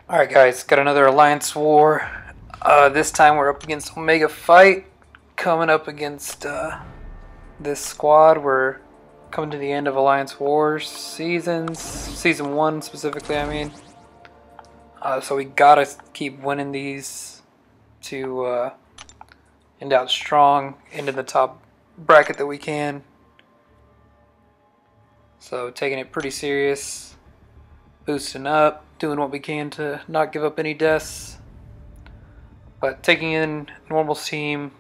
Alright guys, got another Alliance War. This time we're up against Omega Fight. Coming up against this squad. We're coming to the end of Alliance Wars seasons. Season 1 specifically, I mean. So we gotta keep winning these to end out strong into the top bracket that we can. So taking it pretty serious. Boosting up. Doing what we can to not give up any deaths. But taking in Normal's team,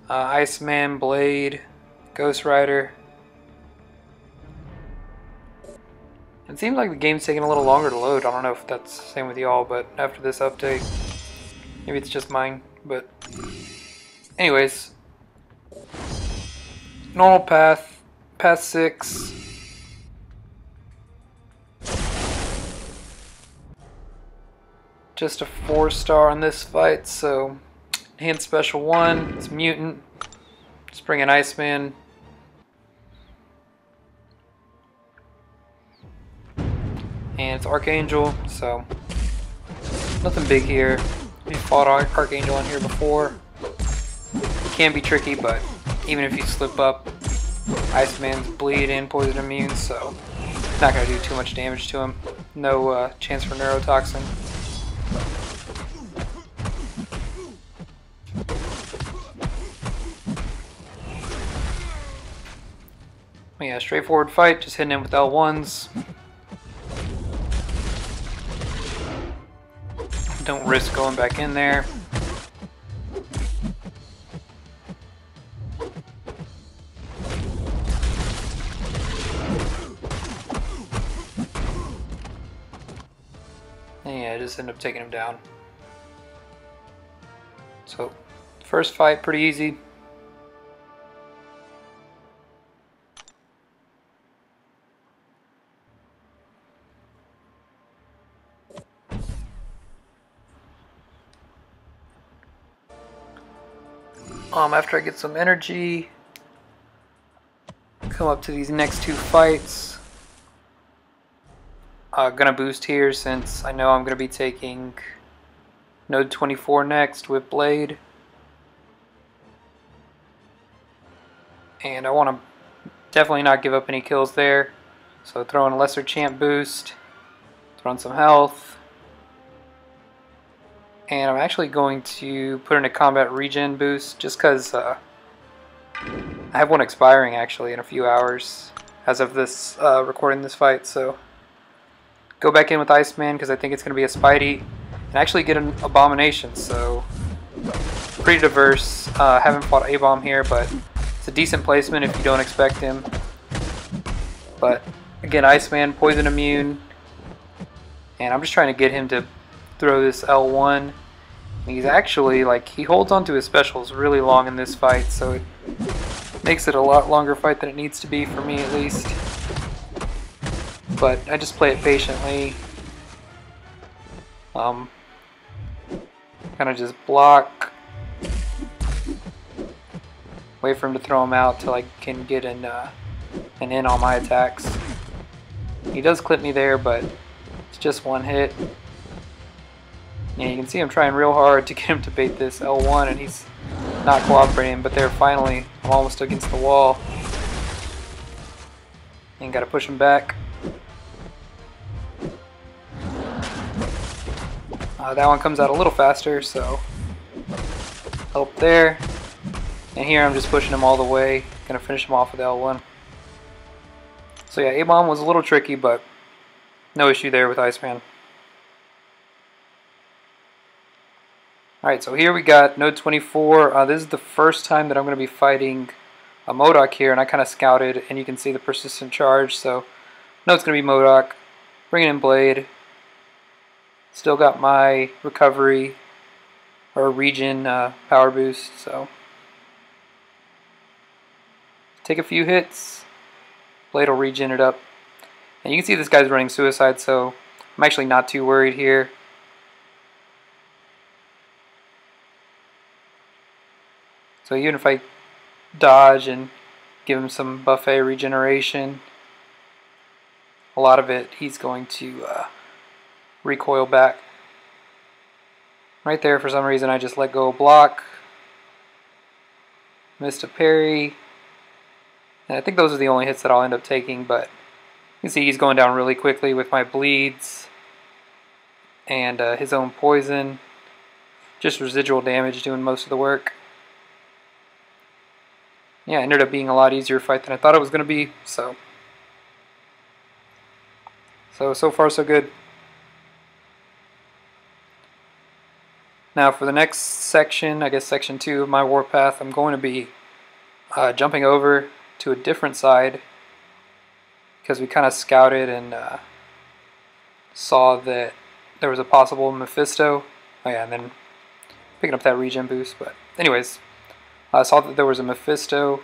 Iceman, Blade, Ghost Rider. It seems like the game's taking a little longer to load. I don't know if that's the same with y'all, but after this update, maybe it's just mine. But anyways, normal path, path 6. Just a 4-star on this fight, so hand special 1, it's mutant. Just bring an Iceman. And it's Archangel, so nothing big here. We fought Archangel on here before. It can be tricky, but even if you slip up, Iceman's bleed and poison immune, so not going to do too much damage to him. No chance for neurotoxin. Yeah, straightforward fight, just hitting him with L1s. Don't risk going back in there. And yeah, just end up taking him down. So, first fight, pretty easy. After I get some energy, come up to these next 2 fights. Gonna boost here since I know I'm gonna be taking Node 24 next with Blade. And I want to definitely not give up any kills there. So throw in a lesser champ boost, throw in some health. And I'm actually going to put in a combat regen boost just because I have one expiring actually in a few hours as of this recording this fight. So go back in with Iceman because I think it's going to be a Spidey and actually get an Abomination. So pretty diverse. Haven't fought A-Bomb here, but it's a decent placement if you don't expect him. But again, Iceman, poison immune, and I'm just trying to get him to throw this L1. He's actually, like, he holds on to his specials really long in this fight, so it makes it a lot longer fight than it needs to be for me at least. But I just play it patiently. Kind of just block. Wait for him to throw him out till I can get an in on my attacks. He does clip me there, but it's just one hit. Yeah, you can see I'm trying real hard to get him to bait this L1 and he's not cooperating, but there finally I'm almost against the wall. And gotta push him back. That one comes out a little faster, so help there. And here I'm just pushing him all the way. Gonna finish him off with L1. So yeah, A-Bomb was a little tricky, but no issue there with Iceman. Alright, so here we got Node 24. This is the first time that I'm going to be fighting a MODOK here, and I kind of scouted, and you can see the persistent charge, so no, it's going to be MODOK. Bringing in Blade. Still got my recovery, or regen power boost, so take a few hits. Blade will regen it up. And you can see this guy's running suicide, so I'm actually not too worried here. So even if I dodge and give him some buffet regeneration, a lot of it he's going to recoil back. Right there, for some reason, I just let go of block. Missed a parry. And I think those are the only hits that I'll end up taking, but you can see he's going down really quickly with my bleeds and his own poison. Just residual damage doing most of the work. Yeah, it ended up being a lot easier fight than I thought it was going to be, so far so good. Now for the next section, I guess section 2 of my warpath, I'm going to be jumping over to a different side because we kind of scouted and saw that there was a possible Mephisto. Oh yeah, and then picking up that regen boost. But anyways, I saw that there was a Mephisto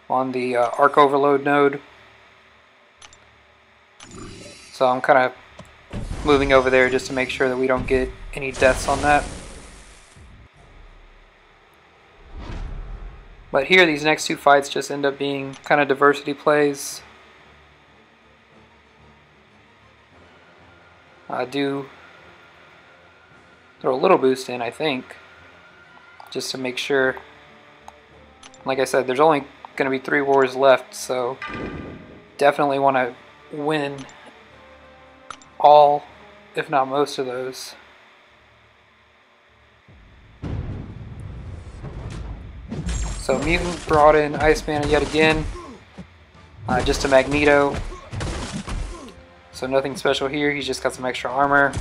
on the Arc Overload node. So I'm kind of moving over there just to make sure that we don't get any deaths on that. But here, these next two fights just end up being kind of diversity plays. I do throw a little boost in, I think, just to make sure. Like I said, there's only going to be 3 wars left, so definitely want to win all, if not most of those. So Mutant brought in Iceman yet again, just a Magneto. So nothing special here, he's just got some extra armor.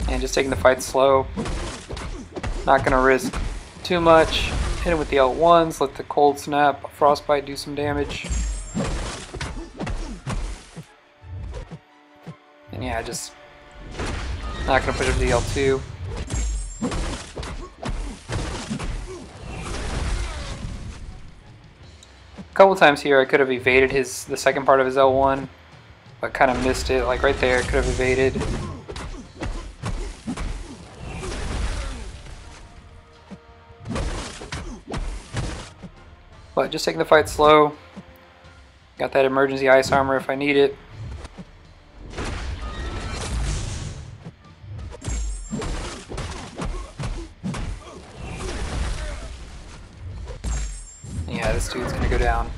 And just taking the fight slow. Not going to risk too much. Hit him with the L1s, let the Cold Snap, Frostbite do some damage. And yeah, just not going to push up the L2. A couple times here I could have evaded the second part of his L1, but kind of missed it. Like right there, I could have evaded. But just taking the fight slow. Got that emergency ice armor if I need it. Yeah, this dude's gonna go down.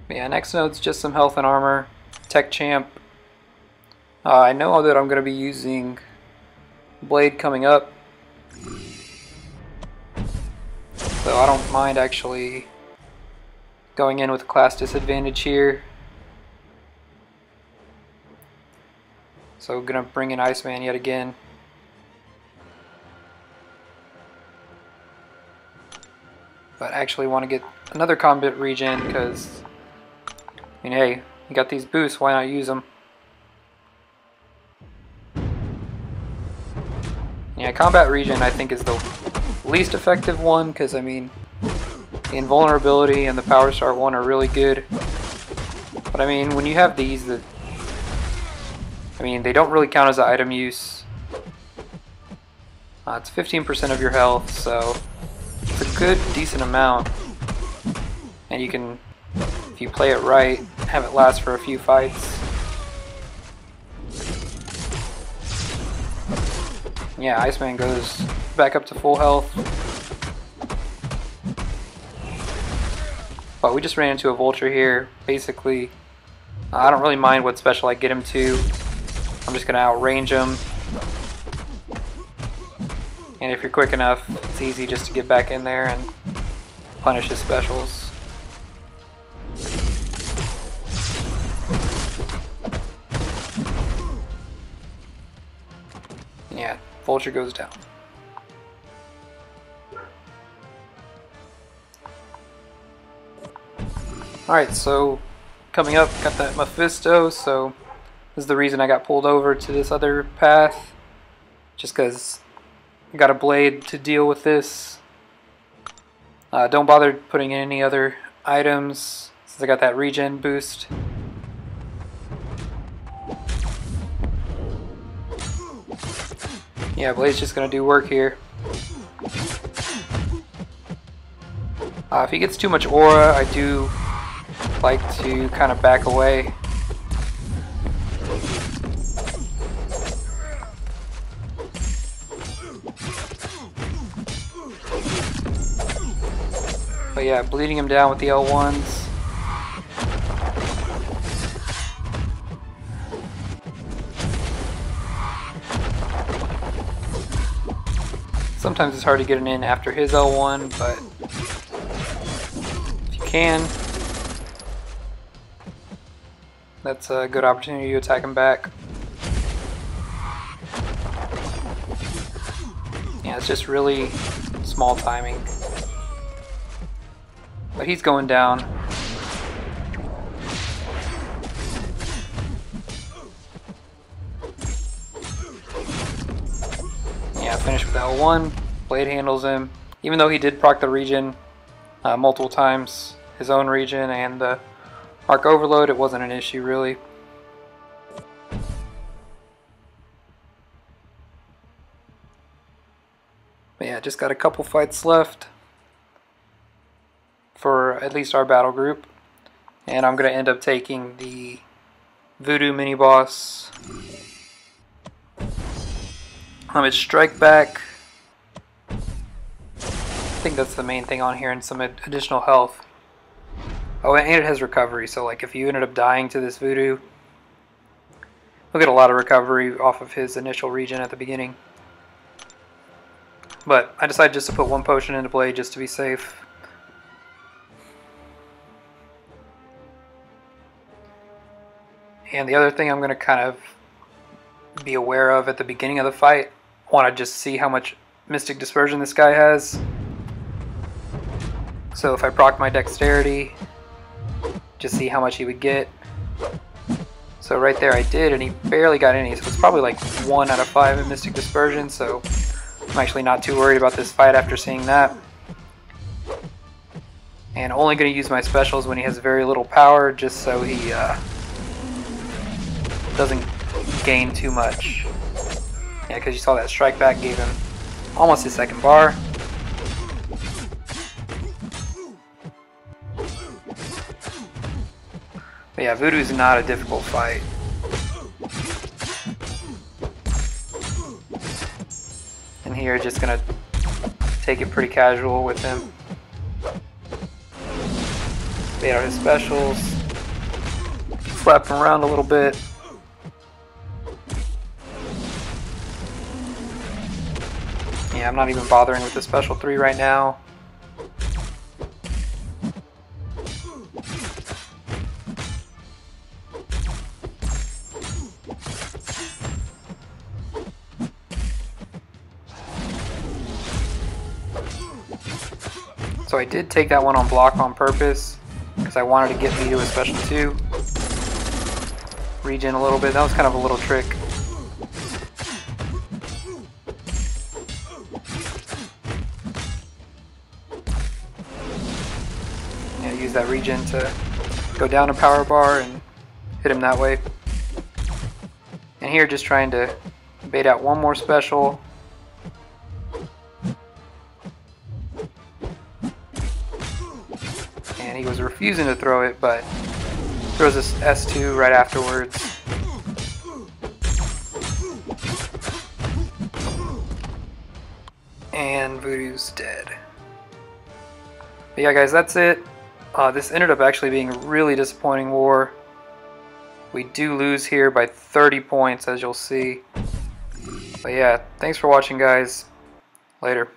But yeah, next node's just some health and armor. Tech Champ. I know that I'm gonna be using Blade coming up, so I don't mind actually going in with class disadvantage here. So gonna bring in Iceman yet again. But I actually want to get another combat regen because, I mean, hey, you got these boosts, why not use them? Yeah, combat regen I think is the least effective one because, I mean, the invulnerability and the power start one are really good. But I mean, when you have these, I mean, they don't really count as an item use. It's 15% of your health, so it's a good, decent amount. And you can, if you play it right, have it last for a few fights. Yeah, Iceman goes back up to full health. But we just ran into a vulture here. Basically, I don't really mind what special I get him to. I'm just going to outrange him. And if you're quick enough, it's easy just to get back in there and punish his specials. Yeah, vulture goes down. Alright, so coming up, got that Mephisto, so this is the reason I got pulled over to this other path. Just because I got a blade to deal with this. Don't bother putting in any other items since I got that regen boost. Yeah, Blade's just gonna do work here. If he gets too much aura, I do like to kind of back away. But yeah, bleeding him down with the L1s. Sometimes it's hard to get an in after his L1, but if you can, that's a good opportunity to attack him back. Yeah, it's just really small timing. But he's going down. Yeah, finish with L1. Blade handles him. Even though he did proc the regen multiple times, his own regen and the Arc Overload, it wasn't an issue really. But yeah, just got a couple fights left for at least our battle group. And I'm going to end up taking the Voodoo mini-boss. It's Strike Back. I think that's the main thing on here, and some additional health. Oh, and it has recovery, so like if you ended up dying to this Voodoo, you'll get a lot of recovery off of his initial regen at the beginning. But I decided just to put one potion into Blade just to be safe. And the other thing I'm going to kind of be aware of at the beginning of the fight, I want to just see how much Mystic Dispersion this guy has. So if I proc my Dexterity, just see how much he would get. So right there I did, and he barely got any, so it's probably like 1 out of 5 in Mystic Dispersion, so I'm actually not too worried about this fight after seeing that. And only going to use my specials when he has very little power, just so he doesn't gain too much. Yeah, because you saw that Strike Back gave him almost his second bar. But yeah, Voodoo's not a difficult fight. And here, just gonna take it pretty casual with him. Bait out his specials. Slap him around a little bit. Yeah, I'm not even bothering with the special 3 right now. So I did take that one on block on purpose because I wanted to get me to a special 2. Regen a little bit. That was kind of a little trick. Yeah, use that regen to go down a power bar and hit him that way. And here just trying to bait out one more special. And he was refusing to throw it, but throws this S2 right afterwards. And Voodoo's dead. But yeah guys, that's it. This ended up actually being a really disappointing war. We do lose here by 30 points, as you'll see. But yeah, thanks for watching guys. Later.